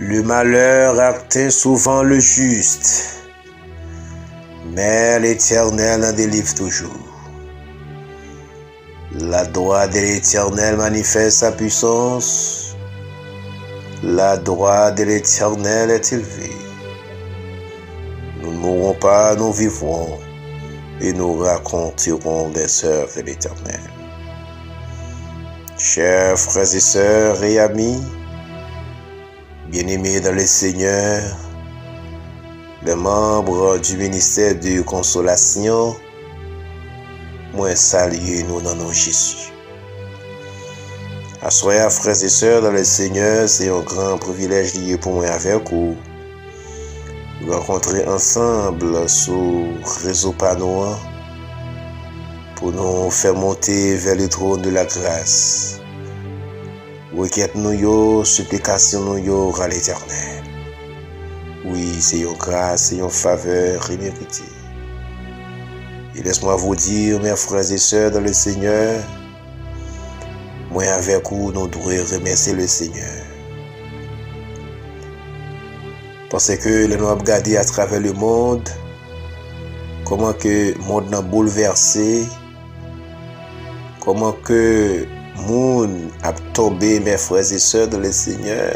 Le malheur atteint souvent le juste, mais l'Éternel en délivre toujours. La droite de l'Éternel manifeste sa puissance. La droite de l'Éternel est élevée. Nous ne mourrons pas, nous vivrons, et nous raconterons des œuvres de l'Éternel. Chers frères et sœurs et amis, bien-aimés dans le Seigneur, les membres du ministère de consolation, moi saluer nous dans nos Jésus. Assoyez, frères et sœurs dans le Seigneur, c'est un grand privilège lié pour moi avec vous. Nous rencontrer ensemble sur réseau Panoa pour nous faire monter vers le trône de la grâce. Requête nous yo, supplication nous yo à l'Éternel. Oui, c'est une grâce, c'est une faveur imméritée. Et laisse-moi vous dire, mes frères et sœurs dans le Seigneur, moi avec vous, nous devons remercier le Seigneur. Parce que nous avons regardé à travers le monde, comment que le monde a bouleversé, comment que le monde a tombé, mes frères et sœurs dans le Seigneur.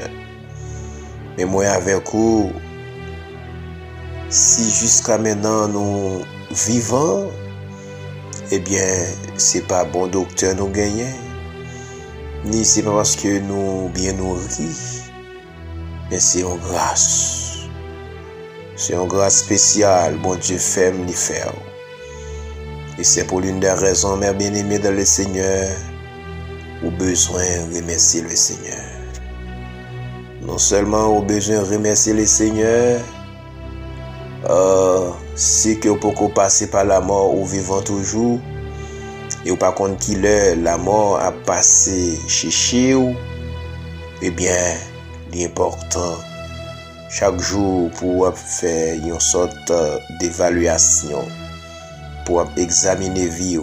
Mais moi avec vous, si jusqu'à maintenant nous vivons, eh bien, c'est pas bon docteur nous gagnons, ni c'est pas parce que nous bien nourris, mais c'est une grâce. C'est une grâce spéciale, bon Dieu fait nous faire. Et c'est pour l'une des raisons, mes bien-aimés dans le Seigneur, au besoin de remercier le Seigneur. Non seulement au besoin de remercier le Seigneur, c'est que vous pouvez passer par la mort ou vivant toujours, et par contre qu'il est la mort a passé chez vous, eh bien, l'important, chaque jour pour faire une sorte d'évaluation, pour examiner la vie,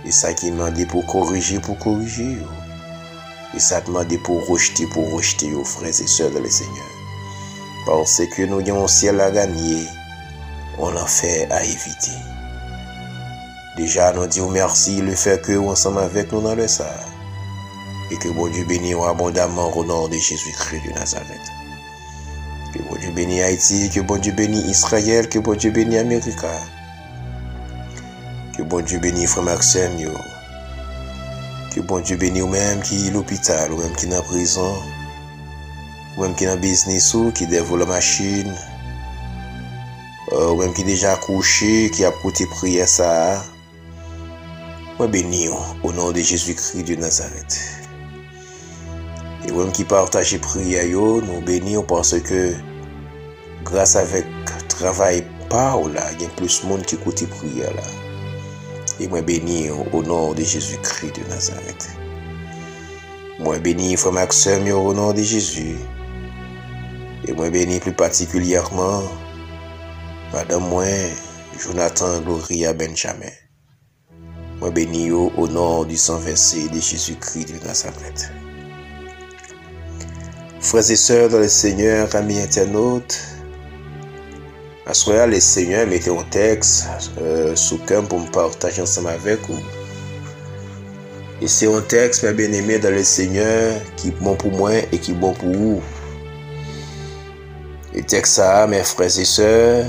et ça qui demande pour corriger, et ça demande pour rejeter, frères et sœurs de le Seigneur. Parce que nous avons un ciel à gagner, on a fait à éviter. Déjà, nous disons merci le fait que vous ensemble avec nous dans le ça. Et que bon Dieu bénisse abondamment au nom de Jésus-Christ de Nazareth. Que bon Dieu bénisse Haïti, que bon Dieu bénisse Israël, que bon Dieu bénisse Amérique. Que bon Dieu bénisse Frère Maxime. Que bon Dieu bénisse vous-même qui est à l'hôpital, vous-même qui est en prison. Ou même qui est dans le business ou qui développe la machine, ou même qui est déjà couché, qui a côté prière ça. Moi béni au nom de Jésus-Christ de Nazareth. Et même qui partage prière yo, nous bénissons parce que grâce avec travail pas là, il y a plus de monde qui écoute prière là. Et moi béni au nom de Jésus-Christ de Nazareth. Moi béni Frère Maxime au nom de Jésus. Et moi béni plus particulièrement Madame moi Jonathan Gloria Benjamin. Moi béni au nom du sang versé de Jésus-Christ de Nazareth. Frères et sœurs dans le Seigneur, amis internautes, à ce moment-là, le Seigneur mettait un texte sous cœur pour me partager ensemble avec vous. Et c'est un texte, mes bien-aimés dans le Seigneur, qui est bon pour moi et qui est bon pour vous. Et texte ça, mes frères et sœurs,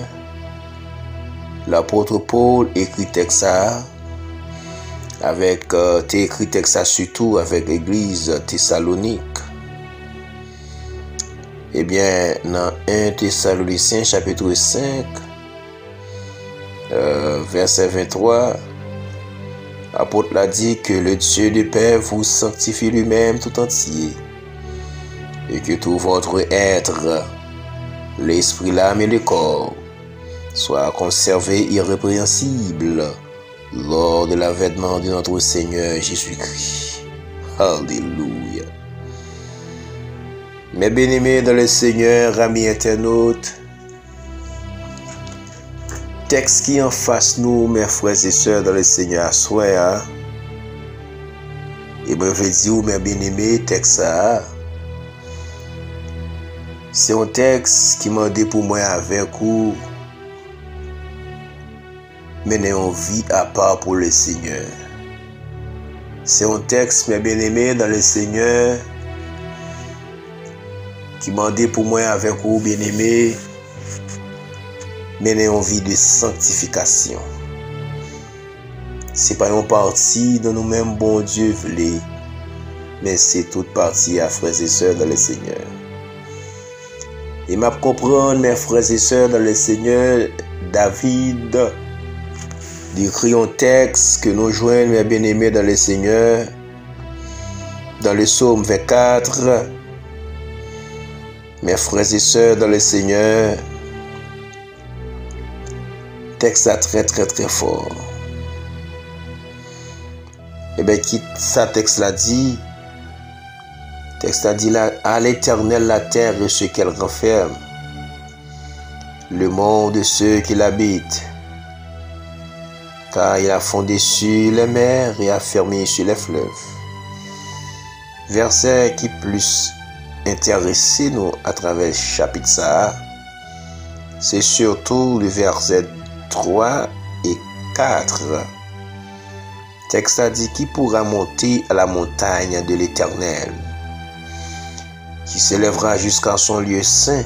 l'apôtre Paul écrit texte ça, avec écrit texte ça surtout avec l'église Thessalonique. Eh bien, dans 1 Thessaloniciens chapitre 5, verset 23, l'apôtre l'a dit que le Dieu de paix vous sanctifie lui-même tout entier, et que tout votre être, l'esprit, l'âme et le corps soit conservé irrépréhensible lors de l'avènement de notre Seigneur Jésus-Christ. Alléluia. Mes bien-aimés dans le Seigneur, amis internautes, texte qui en face nous, mes frères et sœurs dans le Seigneur, soit, et bien je dis, mes bien-aimés, texte ça, C'est un texte qui m'a dit pour moi avec vous mener une vie à part pour le Seigneur. C'est un texte, mes bien-aimés, dans le Seigneur, qui m'a dit pour moi avec vous, bien-aimés, mener une vie de sanctification. C'est pas une partie de nous-mêmes, bon Dieu voulait, mais c'est toute partie à frères et sœurs dans le Seigneur. Et m'a comprendre, mes frères et sœurs dans le Seigneur, David d'écrire un texte que nous joignons, mes bien-aimés dans le Seigneur, dans le psaume 24, mes frères et sœurs dans le Seigneur, texte à très fort. Et bien, qui ça texte l'a dit? Texte a dit là, à l'Éternel la terre et ce qu'elle renferme, le monde de ceux qui l'habitent. Car il a fondé sur les mers et a fermé sur les fleuves. Verset qui plus intéressé nous à travers ce chapitre ça, c'est surtout le verset 3 et 4. Texte a dit qui pourra monter à la montagne de l'Éternel, qui s'élèvera jusqu'à son lieu saint,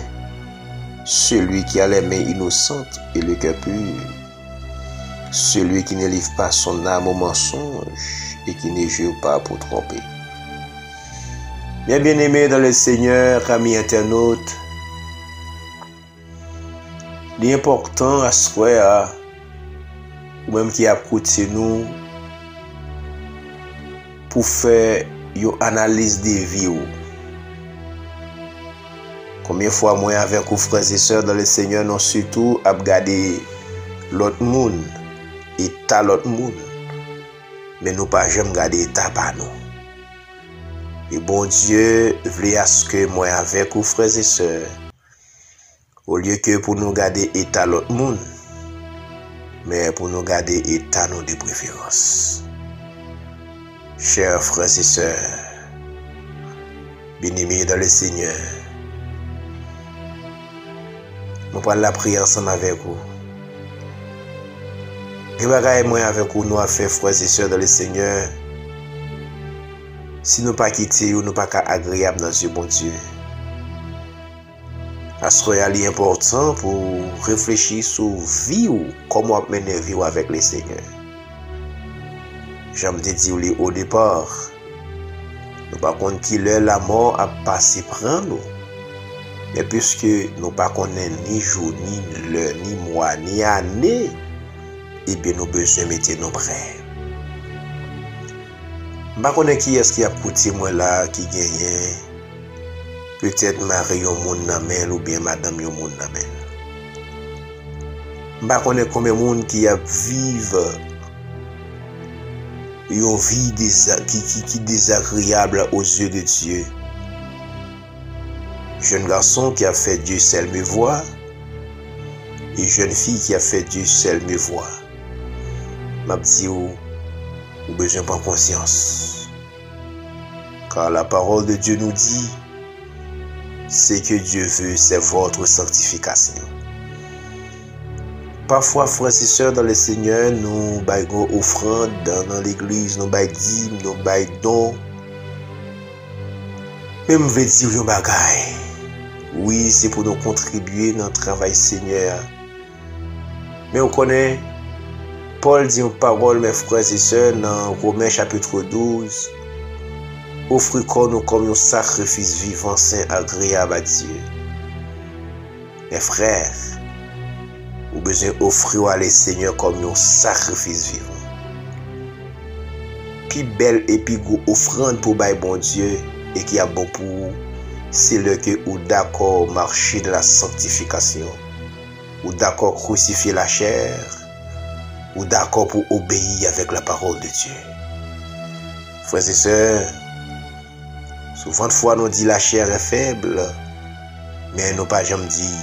celui qui a les mains innocentes et le cœur pur, celui qui ne livre pas son âme au mensonge et qui ne jure pas pour tromper. Bien-aimés dans le Seigneur, amis internautes, l'important à ce soir, ou même qui a écouté nous, pour faire une analyse des vies. Combien de fois moi avec vous frères et sœurs dans le Seigneur, non surtout à regarder l'autre monde, état l'autre monde, mais nous pas jamais regarder état par nous. Et bon Dieu voulait à ce que moi avec vous frères et sœurs, au lieu que pour nous garder état l'autre monde, mais pour nous garder état nous de préférence. Chers frères et sœurs, bien-aimés dans le Seigneur, nous prenons la prière ensemble avec vous. Et moi avec vous, nous avons fait frères et sœurs dans le Seigneur. Si nous ne pas quitter ou nous pas agréable dans Dieu, bon Dieu. À ce moment-là, il est important pour réfléchir sur la vie ou comment mener vie avec le Seigneur. J'aime te dire au départ, nous pas compte qui la mort a passé prendre nous. Mais puisque nous ne connaissons ni jour, ni l'heure, ni mois, ni année, et bien nous besoin mettre nos prêts. Je ne connais pas qui est-ce qui a coûté moi là, qui gagne. Peut-être Marie au monde namel ou bien Madame au monde namel. Je ne connais pas combien de monde qui a vivre une vie qui désagréable aux yeux de Dieu. Jeune garçon qui a fait Dieu seul me voit, et jeune fille qui a fait Dieu seul me voit. M'a dit ou besoin de prendre conscience. Car la parole de Dieu nous dit, ce que Dieu veut, c'est votre sanctification. Parfois, frères et sœurs dans le Seigneur, nous baillons offrande dans l'église, nous baillons dîmes, nous baillons dons. Mais je veux dire un bagay. Oui, c'est pour nous contribuer dans le travail Seigneur. Mais on connaît, Paul dit une parole, mes frères et sœurs, dans Romains chapitre 12. Offrez-nous comme un sacrifice vivant, saint, agréable à Dieu. Mes frères, vous avez besoin d'offrir à le Seigneur comme un sacrifice vivant. Puis belle et puis gros offrande pour bailler bon Dieu et qui a bon pour vous, c'est le que vous d'accord marcher de la sanctification, ou d'accord crucifier la chair, ou d'accord pour obéir avec la parole de Dieu. Frères et sœurs, souvent de fois nous dit la chair est faible, mais nous pas jamais dit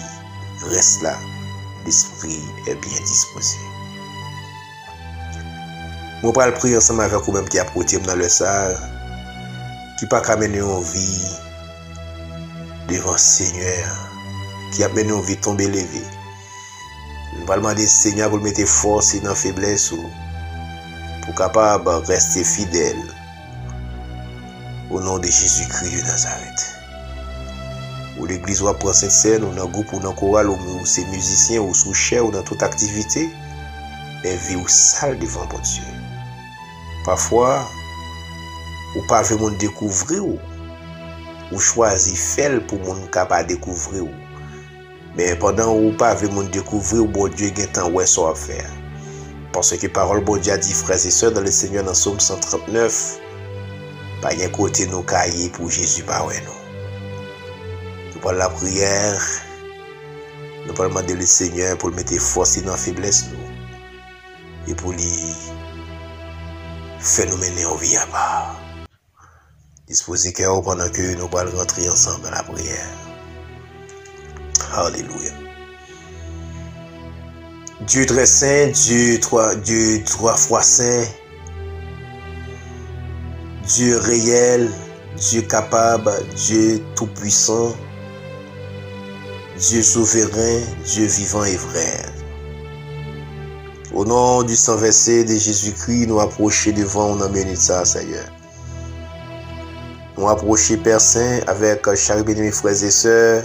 reste là, l'esprit est bien disposé. Nous allons prier ensemble avec vous même qui a protégé dans le sale, qui pas qu'à mener une vie devant Seigneur qui a mené nos vies tomber levé. Nous allons demander Seigneur pour mettre force dans la faiblesse pour capable rester fidèle au nom de Jésus-Christ de Nazareth. Ou l'église va prendre cette scène, ou dans le groupe, ou dans le choral, ou c'est musicien, ou sous chair, ou dans toute activité, mais vie ou sale devant mon Dieu. Parfois, ou pas vraiment découvrir, ou choisir faire pour mon capable découvrir. Mais pendant ou pas vraiment découvrir, bon Dieu a tant ouais ça à faire. Parce que parole bon Dieu a dit frères et sœurs dans le Seigneur dans Somme 139, pas y côté nos cahiers pour Jésus pas ouais nous. Nous parlons la prière, nous parlons demander le Seigneur pour mettre force dans la faiblesse nous et pour lui faire nous mener en vie à part. Disposez cœur pendant que nous allons rentrer ensemble dans la prière. Alléluia. Dieu très saint, Dieu trois fois saint, Dieu réel, Dieu capable, Dieu tout-puissant, Dieu souverain, Dieu vivant et vrai. Au nom du sang versé de Jésus-Christ, nous approchons devant nous amener ça, Seigneur. Nous approchons Père Saint avec chaque bien-aimé frères et sœurs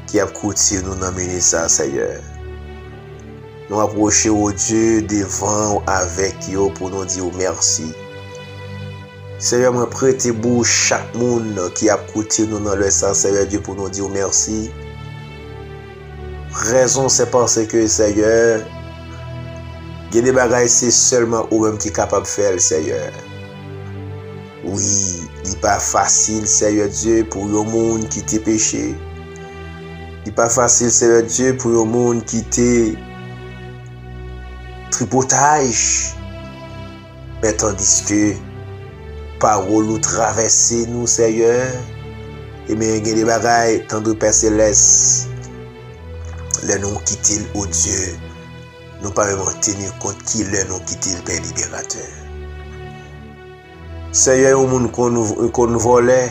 qui a coûté nous amener ça, Seigneur. Nous approchons au Dieu devant avec eux pour nous dire merci. Seigneur, moi prêtez bouche chaque monde qui a coûté nous dans le sang, Seigneur Dieu, pour nous dire merci. Raison, c'est parce que, Seigneur, il y a des bagages, c'est seulement eux-mêmes qui sont capables de faire, Seigneur. Oui, il n'est pas facile, Seigneur Dieu, pour le monde qui t'a péché. Il n'est pas facile, Seigneur Dieu, pour le monde qui t'a tripotage. Mais tandis que parole nous traverse nous, Seigneur, et bien, il y a des bagages, tant de Père Céleste, les noms quittent au Dieu, nous pas même tenir compte qui les noms quittent le Père libérateur. Seigneur, au monde qu'on nous volait,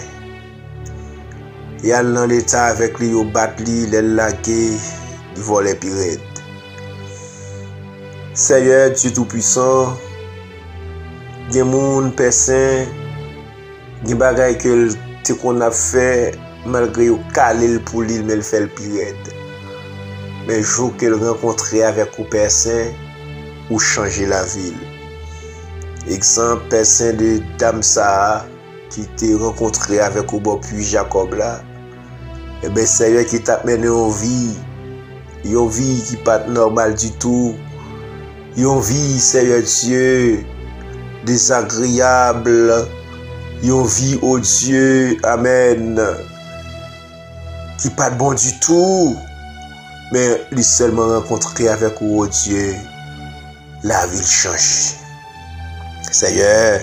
il y a dans l'état avec lui, il bat lui, il lagué, il volait pirate. Seigneur, Dieu tout-puissant, il y a des gens, personnes, il y a des bagages que qu'on a fait, malgré qu'il calé pour lui, mais il fait le pirate. Mais le jour qu'il rencontrait avec une personne, ou changer la ville. Exemple, personne de Damsa qui t'a rencontré avec au bon puits Jacob là. Et bien, Seigneur qui t'a mené en vie. Une vie qui n'est pas normale du tout. Une vie, Seigneur Dieu, désagréable. Une vie, oh Dieu, Amen, qui n'est pas bon du tout. Mais lui seulement rencontré avec oh Dieu, la vie change. Seigneur,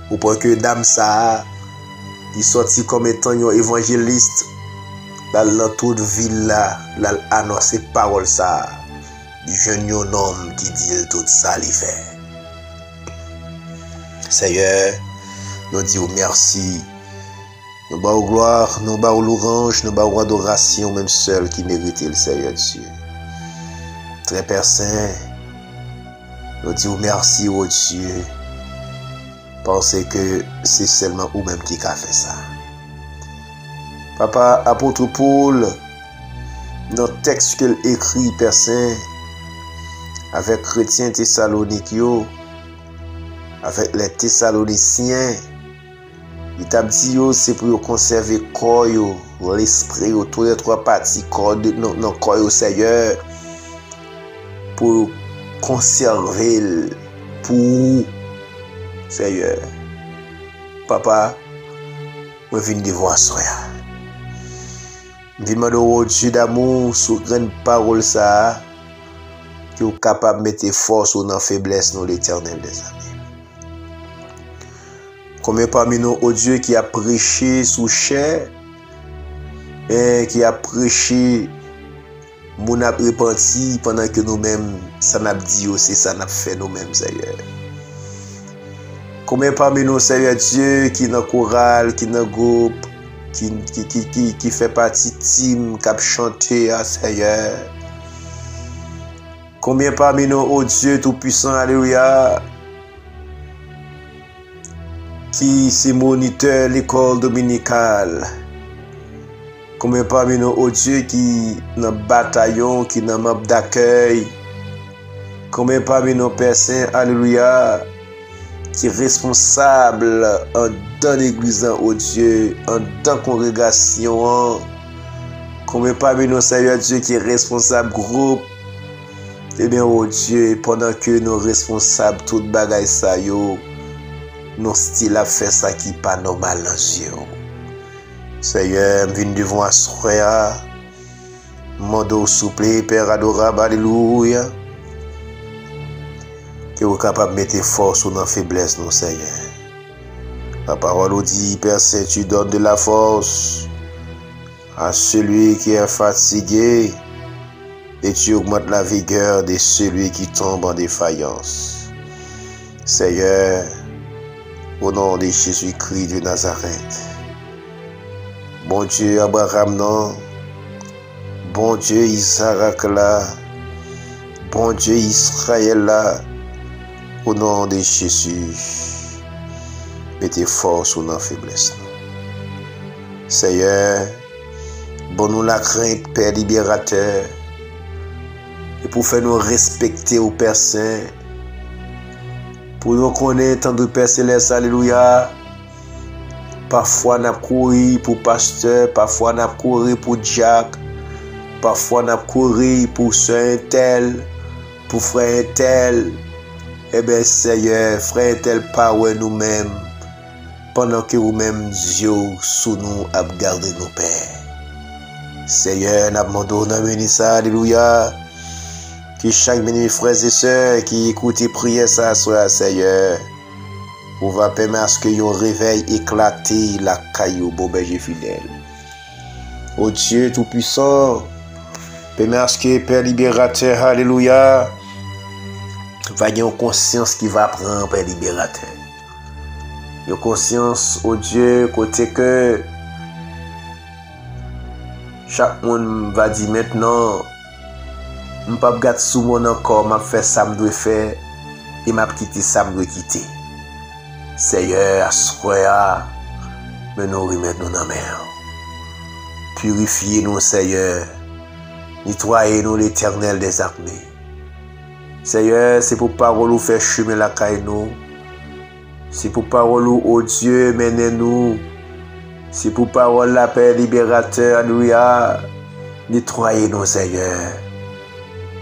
au point que Damsa, il sorti comme étant un évangéliste dans toute ville là, il a annoncé parole ça. Du jeune homme qui dit tout ça, il fait. Seigneur, nous disons merci. Nous bavons gloire, nous bavons louange, nous bavons adoration, même seul qui mérite le Seigneur Dieu. Très Père Saint, nous disons merci au Dieu, parce que c'est seulement vous-même qui a fait ça. Papa, apôtre Paul, dans le texte qu'il écrit, Père Saint, avec chrétiens Thessaloniques, avec les Thessaloniciens, il t'a dit c'est pour conserver le corps, l'esprit, tous les trois parties dans le corps au Seigneur, pour conserver pour Seigneur. Papa, je viens de voir ça. Je viens de demander Dieu d'amour sur grande parole ça, qui est capable de mettre force dans la faiblesse dans l'Éternel des amis. Combien parmi nous, oh Dieu, qui a prêché sous chair, et qui a prêché, mon a repenti pendant que nous-mêmes, ça n'a dit aussi, ça n'a fait nous-mêmes, Seigneur. Combien parmi nous, Seigneur Dieu, qui dans le choral, qui dans le groupe, qui fait partie team qui a chanté à Seigneur. Combien parmi nous, oh Dieu Tout-Puissant, alléluia, qui c'est moniteur l'école dominicale. Combien parmi nous, oh Dieu, qui dans le bataillon, qui dans le membre d'accueil. Combien parmi nos personnes, alléluia, qui est responsable dans l'église, oh Dieu, dans la congrégation. Combien parmi nos, Seigneur Dieu, qui est responsable groupe. Eh bien, oh Dieu, pendant que nous responsables tout bagay sa yo, nous style a fait ça qui pas normal dans Dieu. Seigneur, viens devant assoya, mando souple, Père adorable, alléluia. Que vous capable de mettre force dans la faiblesse, nous, Seigneur. La parole dit, Père Saint, tu donnes de la force à celui qui est fatigué et tu augmentes la vigueur de celui qui tombe en défaillance. Seigneur, au nom de Jésus-Christ de Nazareth, bon Dieu Abraham, non, bon Dieu Isaac là, bon Dieu Israël là, au nom de Jésus, mettez force ou non faiblesse. Seigneur, bon nous la crainte, Père libérateur, et pour faire nous respecter au Père Saint, pour nous connaître tant de Père Céleste, alléluia. Parfois nous couru pour pasteur, parfois nous couru pour Jack, parfois nous couru pour soeur tel, pour frère tel. Eh bien, Seigneur, frère tel, pas nous-mêmes, pendant que vous-même, Dieu, sous nous, a gardé nos pères. Seigneur, nous demandons dans ça, alléluia, que chaque mes frères et sœurs qui écoutent et prient ça, soit Seigneur, on va permettre que yon réveil éclaté la caillou, bon berger fidèle. Oh Dieu Tout-Puissant, permettre que Père libérateur, alléluia, va y avoir conscience qui va prendre Père libérateur. Une conscience, oh Dieu, côté que chaque monde va dire maintenant, je ne peux pas garder sous mon encore, je fais ça, je dois faire, et je quitter ça, je dois quitter. Seigneur, assoya, mais nous remettons nous dans la main. Purifiez-nous, Seigneur. Nettoyez-nous, l'Éternel des armées. Seigneur, c'est pour parole nous faire chemin la caille nous. C'est pour parole nous, oh Dieu, menez-nous. C'est pour parole la paix libérateur, alléluia. Nettoyez-nous, Seigneur.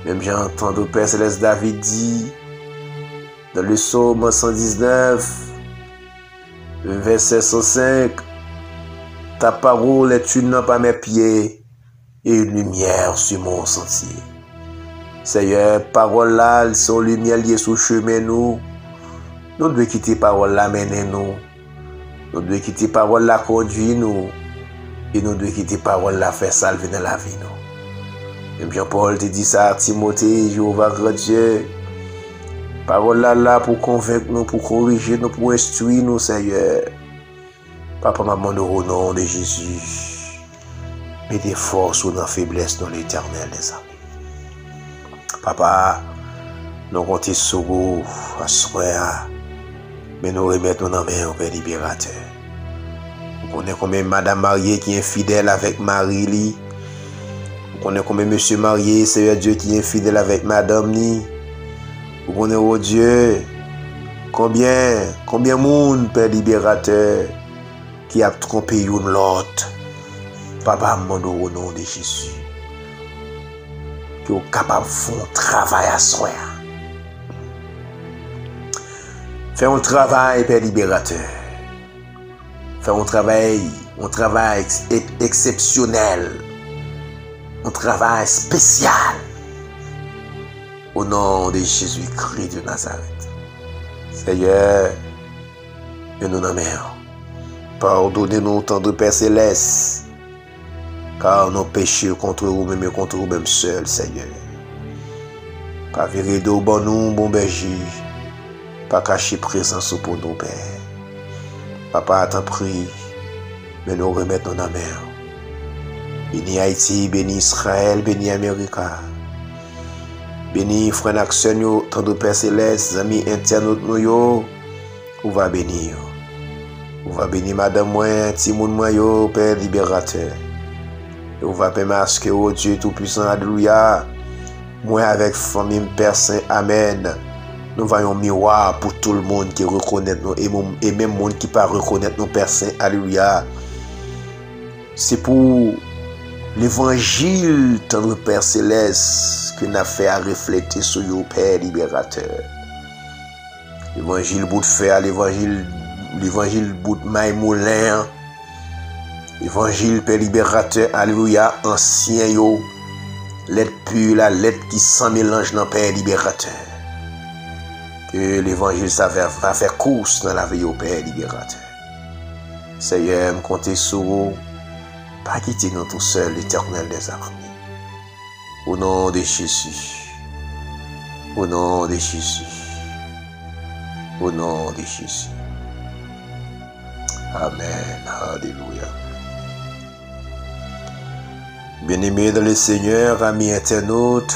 Même j'ai entendu le Père Céleste David dit, dans le psaume 119, verset 105, ta parole est une lampe à mes pieds et une lumière sur mon sentier. Seigneur, parole là, sont lumière liée sur le chemin nous. Nous devons quitter parole là, mener nous. Nous devons quitter parole là, conduire nous. Et nous devons quitter parole là, faire salver dans la vie nous. Même Jean-Paul te dit ça à Timothée, Jéhovah grand Dieu. Parole là pour convaincre nous, pour corriger nous, pour instruire nous, Seigneur. Papa, maman, nous au nom de Jésus. Mettez force ou dans faiblesse dans l'Éternel des armées. Papa, nous comptons sur vous, à soir, mais nous remettons dans main au Père libérateur. Vous connaissez combien madame mariée qui est fidèle avec Marie. Vous connaissez combien monsieur marié, Seigneur Dieu, qui est fidèle avec madame ni. Vous connaissez, oh Dieu, combien monde, Père libérateur, qui a trompé une l'autre. Papa, mon au nom de Jésus. Qui est capable de faire un travail à soi. Faire un travail, Père libérateur. Faire un travail exceptionnel. Un travail spécial. Au nom de Jésus-Christ de Nazareth. Seigneur, nous nous nommons. Pardonnez-nous tant de Père Céleste. Car nos péchés contre vous-même et contre vous-même seuls, Seigneur. Pas virer d'eau bon nous, bon berger. Pas cacher présence pour nous, Père. Papa, t'en prie. mais nous remettons dans la mer. Béni Haïti, béni Israël, béni Amérique. Béni frère Action, tant de Père Céleste, amis internautes nous, on va bénir. On va bénir madame moi, Timoun moi, Père libérateur. Et on va permettre que Dieu Tout-Puissant, alléluia, moi avec famille Père Saint, amen. Nous voyons miroir pour tout le monde qui reconnaît nous et même le monde qui ne pas reconnaître nos Père Saint, alléluia. C'est pour l'évangile de notre Père Céleste que nous avons fait à refléter sur le Père libérateur. L'évangile bout de fer, l'évangile bout de maille moulin, l'évangile Père libérateur, alléluia, ancien yo, lettre pure, la lettre qui sans mélange dans Père libérateur. Que l'évangile ça va faire course dans la vie au Père libérateur. Seigneur, me comptez sur vous, pas quitter nous tout seul, l'Éternel des armées. Au nom de Jésus. Au nom de Jésus. Au nom de Jésus. Amen. Alléluia. Bien-aimés dans le Seigneur, amis internautes,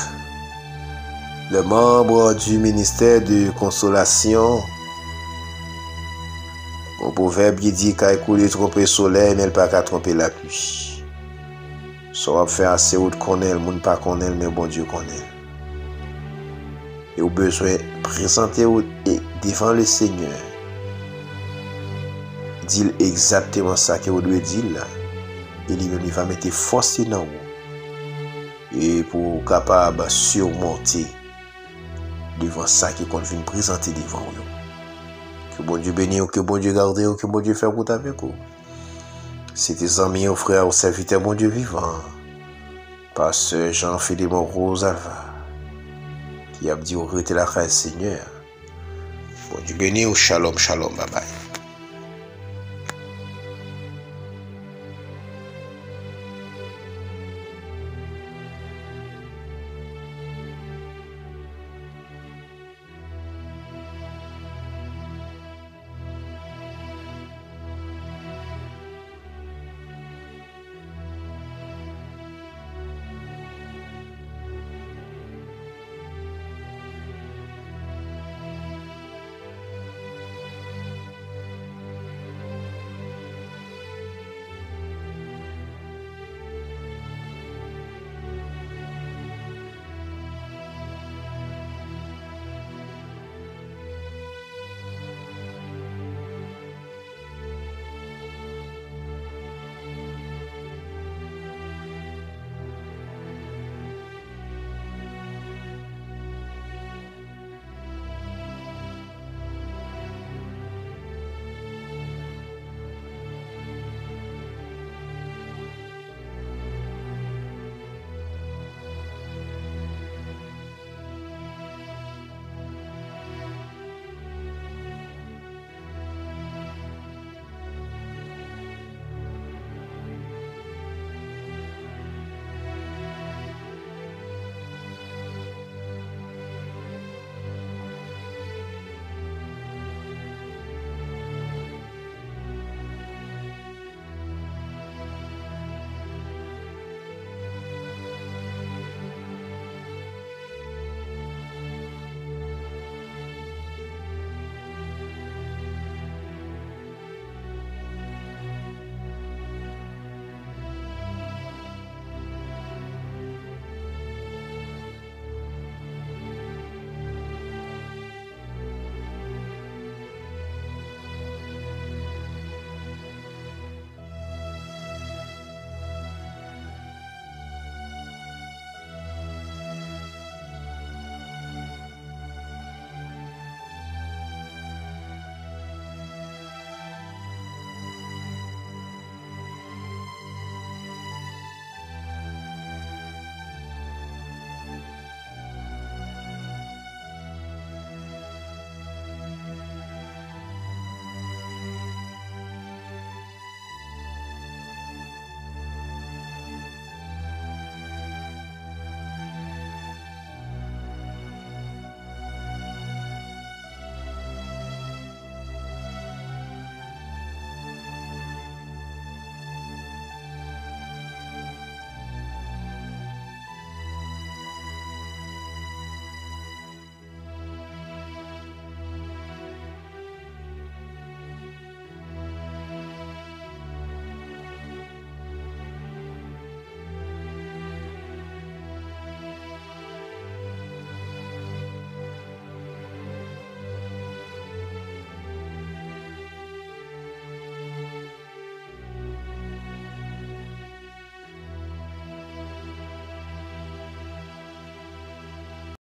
les membres du ministère de consolation, au proverbe qui dit qu'à écouler tromper le soleil, mais pas qu'à tromper la pluie. Ça va faire assez haut de connaître, le monde pas connaît, mais bon Dieu connaît. Et au besoin de présenter devant le Seigneur, dit exactement ça que vous devez dire là. Et il va mettre force dans vous. Et pour capable de surmonter devant ça qui compte venir présenter devant vous. Que bon Dieu bénisse, que bon Dieu garde, que bon Dieu fait route avec vous. C'est tes amis, frères, serviteurs, bon Dieu vivant. Pasteur Jean-Philippe Rose Alva, qui a dit au rete la grâce Seigneur. Bon Dieu bénisse, shalom, shalom, bye bye.